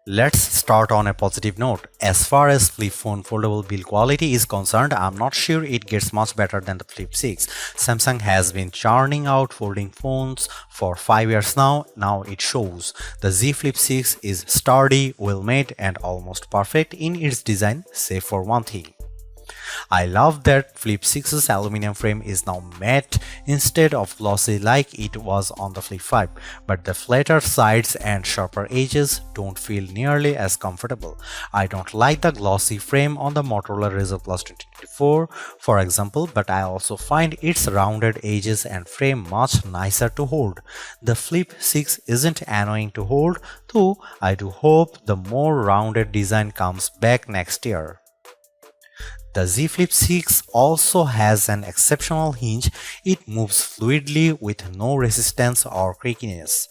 Let's start on a positive note. As far as flip phone foldable build quality is concerned, I'm not sure it gets much better than the Flip 6. Samsung has been churning out folding phones for 5 years now. Now it shows. The Z Flip 6 is sturdy, well made and almost perfect in its design, save for one thing. I love that Flip 6's aluminum frame is now matte instead of glossy like it was on the Flip 5, but the flatter sides and sharper edges don't feel nearly as comfortable. I don't like the glossy frame on the Motorola Razr Plus 2024, for example, but I also find its rounded edges and frame much nicer to hold. The Flip 6 isn't annoying to hold, though I do hope the more rounded design comes back next year. The Z Flip 6 also has an exceptional hinge. It moves fluidly with no resistance or creakiness.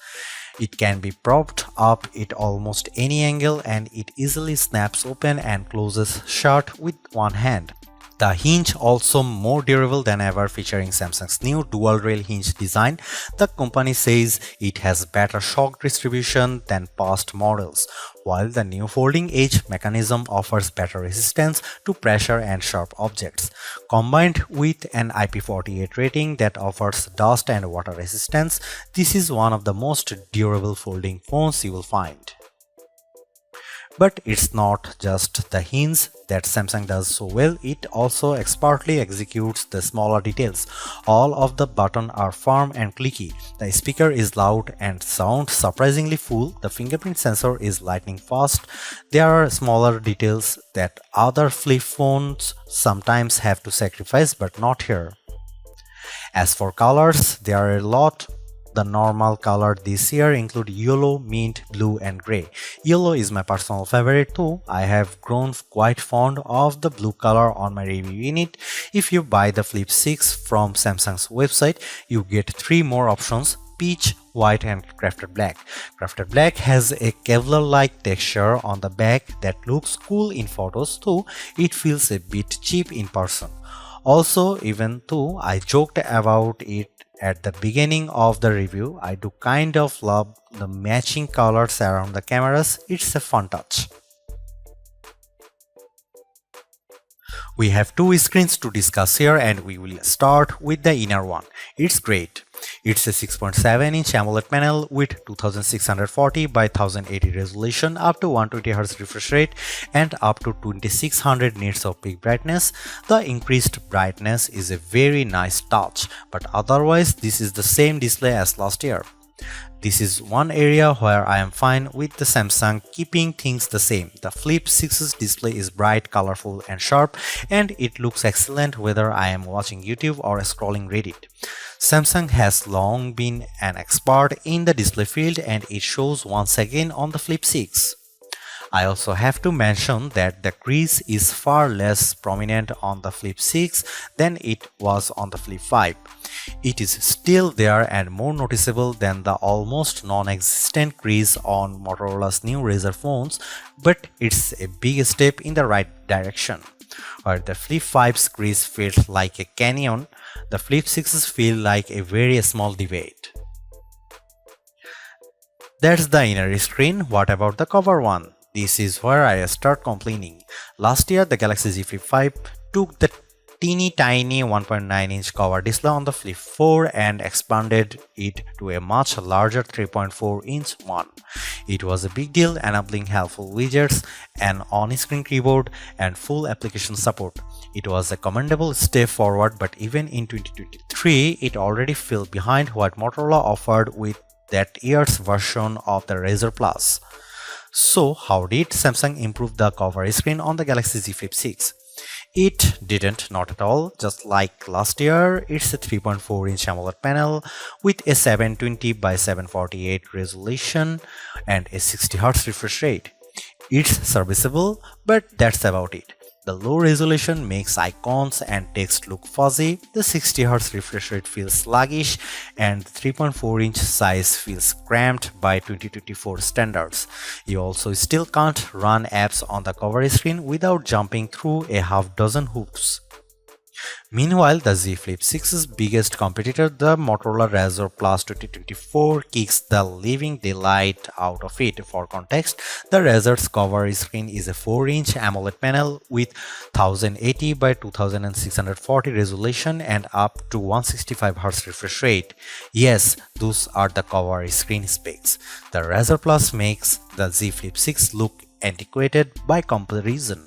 It can be propped up at almost any angle and it easily snaps open and closes shut with one hand. The hinge also more durable than ever, featuring Samsung's new dual rail hinge design. The company says it has better shock distribution than past models, while the new folding edge mechanism offers better resistance to pressure and sharp objects. Combined with an IP48 rating that offers dust and water resistance, this is one of the most durable folding phones you will find. But it's not just the hinge that Samsung does so well, it also expertly executes the smaller details. All of the buttons are firm and clicky, the speaker is loud and sounds surprisingly full, the fingerprint sensor is lightning fast. There are smaller details that other flip phones sometimes have to sacrifice, but not here. As for colors, there are a lot. The normal colors this year include yellow, mint, blue and grey. Yellow is my personal favorite too. I have grown quite fond of the blue color on my review unit. If you buy the Flip 6 from Samsung's website, you get 3 more options: peach, white and crafted black. Crafted black has a Kevlar-like texture on the back that looks cool in photos, though it feels a bit cheap in person. Also, even though I joked about it at the beginning of the review, I do kind of love the matching colors around the cameras. It's a fun touch. We have 2 screens to discuss here and we will start with the inner one. It's great. It's a 6.7-inch AMOLED panel with 2640 by 1080 resolution, up to 120Hz refresh rate and up to 2600 nits of peak brightness. The increased brightness is a very nice touch, but otherwise this is the same display as last year. This is one area where I am fine with the Samsung keeping things the same. The Flip 6's display is bright, colorful and sharp, and it looks excellent whether I am watching YouTube or scrolling Reddit. Samsung has long been an expert in the display field and it shows once again on the Flip 6. I also have to mention that the crease is far less prominent on the Flip 6 than it was on the Flip 5. It is still there and more noticeable than the almost non-existent crease on Motorola's new Razr phones, but it's a big step in the right direction. Where the Flip 5's crease feels like a canyon, the Flip 6's feel like a very small divot. That's the inner screen. What about the cover one? This is where I start complaining. Last year, the Galaxy Z Flip 5 took the teeny tiny 1.9-inch cover display on the Flip 4 and expanded it to a much larger 3.4-inch one. It was a big deal, enabling helpful widgets, an on-screen keyboard, and full application support. It was a commendable step forward, but even in 2023, it already fell behind what Motorola offered with that year's version of the Razr Plus. So how did Samsung improve the cover screen on the Galaxy Z Flip 6? It didn't, not at all. Just like last year, it's a 3.4-inch AMOLED panel with a 720 by 748 resolution and a 60Hz refresh rate. It's serviceable, but that's about it. The low resolution makes icons and text look fuzzy, the 60Hz refresh rate feels sluggish, and the 3.4-inch size feels cramped by 2024 standards. You also still can't run apps on the cover screen without jumping through a half dozen hoops. Meanwhile, the Z Flip 6's biggest competitor, the Motorola Razr Plus 2024, kicks the living daylight out of it. For context, the Razr's cover screen is a 4-inch AMOLED panel with 1080 by 2640 resolution and up to 165Hz refresh rate. Yes, those are the cover screen specs. The Razr Plus makes the Z Flip 6 look antiquated by comparison.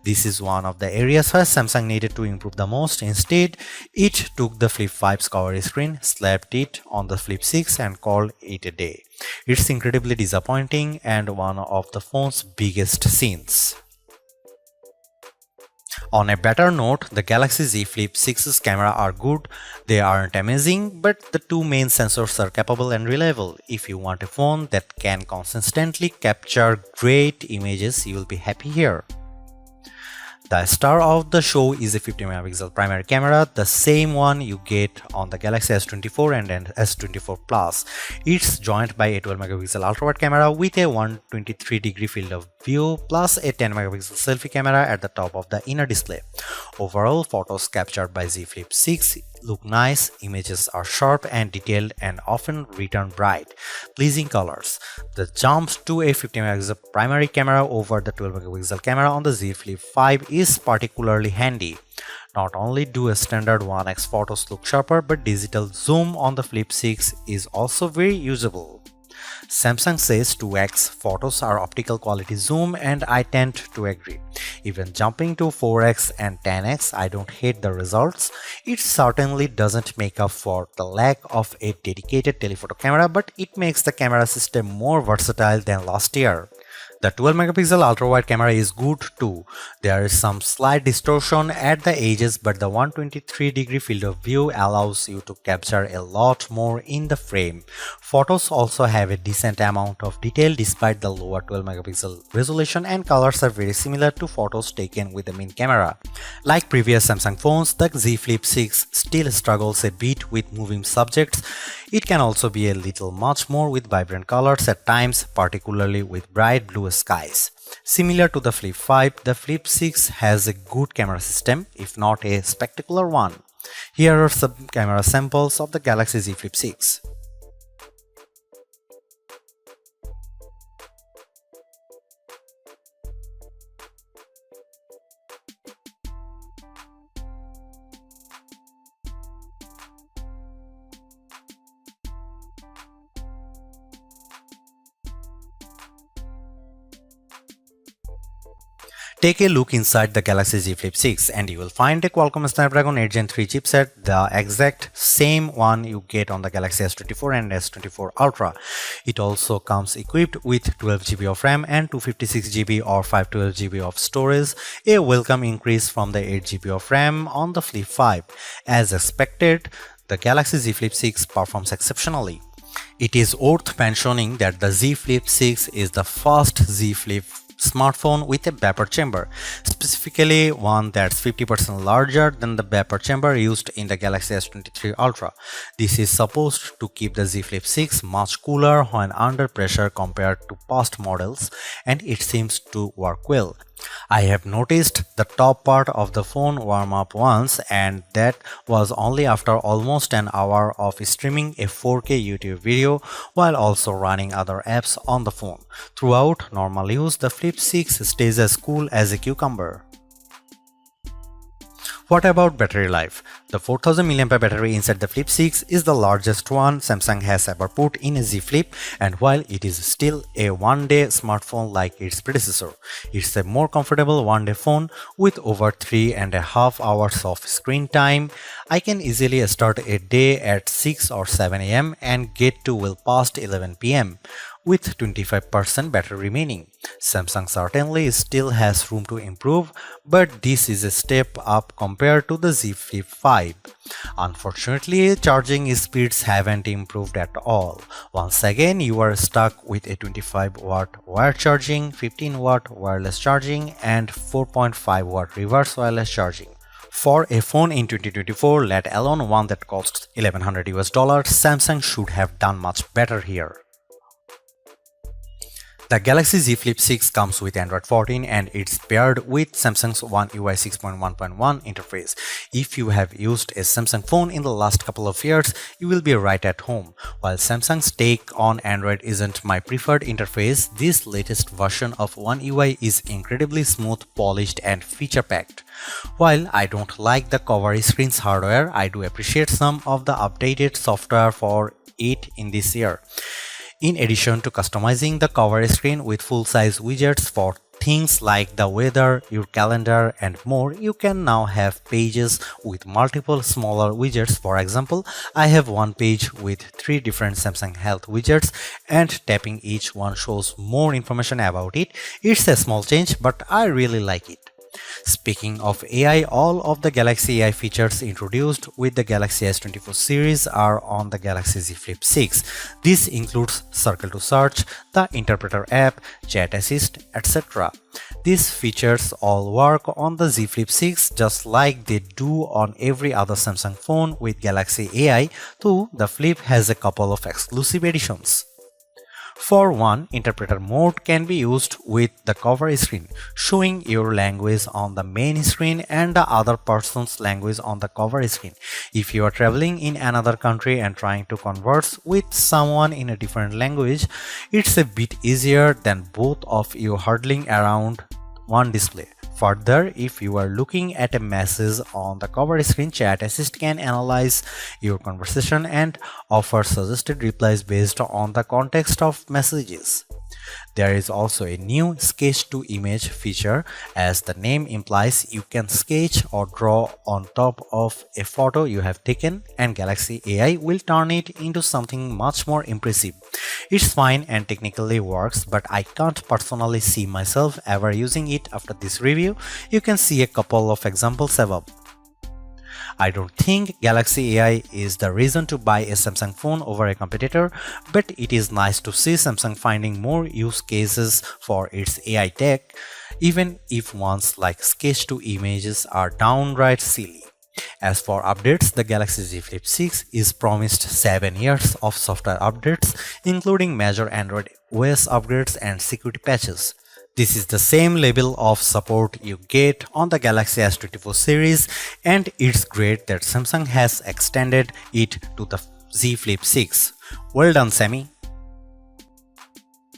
This is one of the areas where Samsung needed to improve the most. Instead, it took the Flip 5's cover screen, slapped it on the Flip 6 and called it a day. It's incredibly disappointing and one of the phone's biggest sins. On a better note, the Galaxy Z Flip 6's camera are good. They aren't amazing, but the two main sensors are capable and reliable. If you want a phone that can consistently capture great images, you will be happy here. The star of the show is a 50-megapixel primary camera, the same one you get on the Galaxy S24 and S24 Plus. It's joined by a 12-megapixel ultra-wide camera with a 123-degree field of view plus a 10-megapixel selfie camera at the top of the inner display. Overall, photos captured by Z Flip 6 look nice, images are sharp and detailed and often return bright, pleasing colors. The jump to a 50-megapixel primary camera over the 12-megapixel camera on the Z Flip 5 is particularly handy. Not only do a standard 1x photos look sharper, but digital zoom on the Flip 6 is also very usable. Samsung says 2x photos are optical quality zoom, and I tend to agree. Even jumping to 4x and 10x, I don't hate the results. It certainly doesn't make up for the lack of a dedicated telephoto camera, but it makes the camera system more versatile than last year. The 12-megapixel ultra-wide camera is good too. There is some slight distortion at the edges, but the 123-degree field of view allows you to capture a lot more in the frame. Photos also have a decent amount of detail despite the lower 12-megapixel resolution, and colors are very similar to photos taken with the main camera. Like previous Samsung phones, the Z Flip 6 still struggles a bit with moving subjects. It can also be a little much more with vibrant colors at times, particularly with bright blue skies. Similar to the Flip 5, the Flip 6 has a good camera system, if not a spectacular one. Here are some camera samples of the Galaxy Z Flip 6. Take a look inside the Galaxy Z Flip 6 and you will find a Qualcomm Snapdragon 8 Gen 3 chipset, the exact same one you get on the Galaxy S24 and S24 Ultra. It also comes equipped with 12GB of RAM and 256GB or 512GB of storage, a welcome increase from the 8GB of RAM on the Flip 5. As expected, the Galaxy Z Flip 6 performs exceptionally. It is worth mentioning that the Z Flip 6 is the first Z Flip smartphone with a vapor chamber, specifically one that's 50% larger than the vapor chamber used in the Galaxy S23 Ultra. This is supposed to keep the Z Flip 6 much cooler when under pressure compared to past models, and it seems to work well. I have noticed the top part of the phone warm up once, and that was only after almost an hour of streaming a 4K YouTube video while also running other apps on the phone. Throughout normal use, the Flip 6 stays as cool as a cucumber. What about battery life? The 4000 mAh battery inside the Flip 6 is the largest one Samsung has ever put in a Z Flip, and while it is still a one-day smartphone like its predecessor, it's a more comfortable one-day phone with over 3.5 hours of screen time. I can easily start a day at 6 or 7 am and get to well past 11 pm. With 25% battery remaining. Samsung certainly still has room to improve, but this is a step up compared to the Z Flip 5. Unfortunately, charging speeds haven't improved at all. Once again, you are stuck with a 25-watt wired charging, 15-watt wireless charging, and 4.5-watt reverse wireless charging. For a phone in 2024, let alone one that costs $1,100 US, Samsung should have done much better here. The Galaxy Z Flip 6 comes with Android 14 and it's paired with Samsung's One UI 6.1.1 interface. If you have used a Samsung phone in the last couple of years, you will be right at home. While Samsung's take on Android isn't my preferred interface, this latest version of One UI is incredibly smooth, polished and feature-packed. While I don't like the cover screen's hardware, I do appreciate some of the updated software for it in this year. In addition to customizing the cover screen with full-size widgets for things like the weather, your calendar, and more, you can now have pages with multiple smaller widgets. For example, I have one page with 3 different Samsung Health widgets, and tapping each one shows more information about it. It's a small change, but I really like it. Speaking of AI, all of the Galaxy AI features introduced with the Galaxy S24 series are on the Galaxy Z Flip 6. This includes Circle to Search, the Interpreter app, Chat Assist, etc. These features all work on the Z Flip 6 just like they do on every other Samsung phone with Galaxy AI, though the Flip has a couple of exclusive editions. For one, interpreter mode can be used with the cover screen, showing your language on the main screen and the other person's language on the cover screen. If you are traveling in another country and trying to converse with someone in a different language, it's a bit easier than both of you huddling around one display. Further, if you are looking at a message on the cover screen, Chat Assist can analyze your conversation and offer suggested replies based on the context of messages. There is also a new sketch to image feature. As the name implies, you can sketch or draw on top of a photo you have taken, and Galaxy AI will turn it into something much more impressive. It's fine and technically works, but I can't personally see myself ever using it after this review. You can see a couple of examples above. I don't think Galaxy AI is the reason to buy a Samsung phone over a competitor, but it is nice to see Samsung finding more use cases for its AI tech, even if ones like sketch to images are downright silly. As for updates, the Galaxy Z Flip 6 is promised 7 years of software updates, including major Android OS upgrades and security patches. This is the same level of support you get on the Galaxy S24 series, and it's great that Samsung has extended it to the Z Flip 6. Well done, Sammy!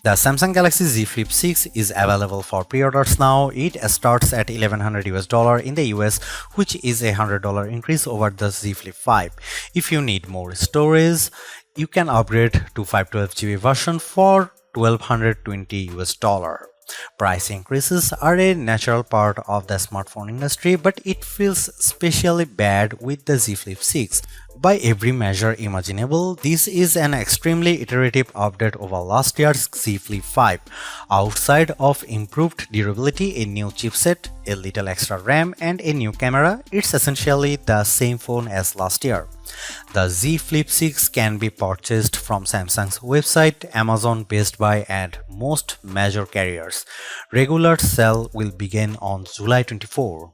The Samsung Galaxy Z Flip 6 is available for pre-orders now. It starts at $1,100 in the US, which is a $100 increase over the Z Flip 5. If you need more storage, you can upgrade to 512GB version for $1,220. Price increases are a natural part of the smartphone industry, but it feels especially bad with the Z Flip 6. By every measure imaginable, this is an extremely iterative update over last year's Z Flip 5. Outside of improved durability, a new chipset, a little extra RAM, and a new camera, it's essentially the same phone as last year. The Z Flip 6 can be purchased from Samsung's website, Amazon, Best Buy, and most major carriers. Regular sale will begin on July 24.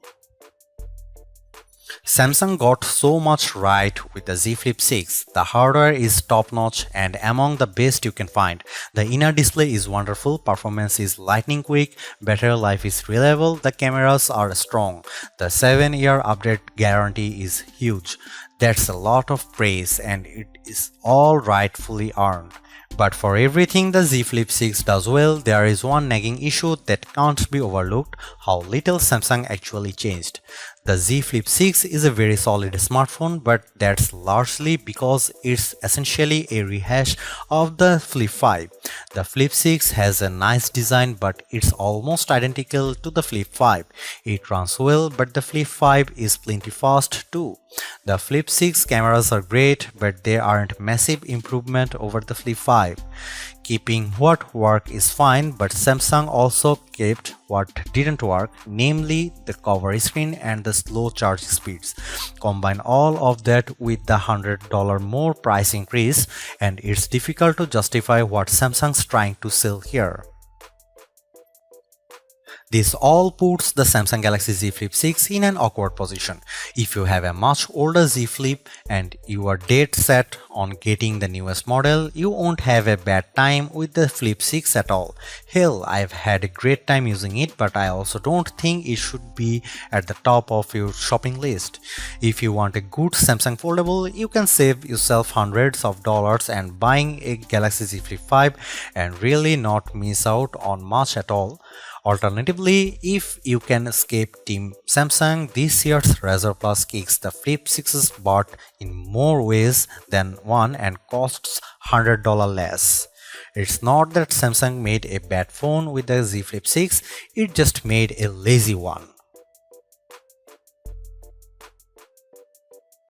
Samsung got so much right with the Z Flip 6. The hardware is top-notch and among the best you can find. The inner display is wonderful, performance is lightning quick, battery life is reliable, the cameras are strong. The 7-year update guarantee is huge. That's a lot of praise and it is all rightfully earned. But for everything the Z Flip 6 does well, there is one nagging issue that can't be overlooked: how little Samsung actually changed. The Z Flip 6 is a very solid smartphone, but that's largely because it's essentially a rehash of the Flip 5. The Flip 6 has a nice design, but it's almost identical to the Flip 5. It runs well, but the Flip 5 is plenty fast too. The Flip 6 cameras are great, but they aren't massive improvement over the Flip 5. Keeping what worked is fine, but Samsung also kept what didn't work, namely the cover screen and the slow charge speeds. Combine all of that with the $100 more price increase, and it's difficult to justify what Samsung's trying to sell here. This all puts the Samsung Galaxy Z Flip 6 in an awkward position. If you have a much older Z Flip and you are dead set on getting the newest model, you won't have a bad time with the Flip 6 at all. Hell, I've had a great time using it, but I also don't think it should be at the top of your shopping list. If you want a good Samsung foldable, you can save yourself hundreds of dollars and buying a Galaxy Z Flip 5 and really not miss out on much at all. Alternatively, if you can escape Team Samsung, this year's Razr Plus kicks the Flip 6's butt in more ways than one and costs $100 less. It's not that Samsung made a bad phone with the Z Flip 6, it just made a lazy one.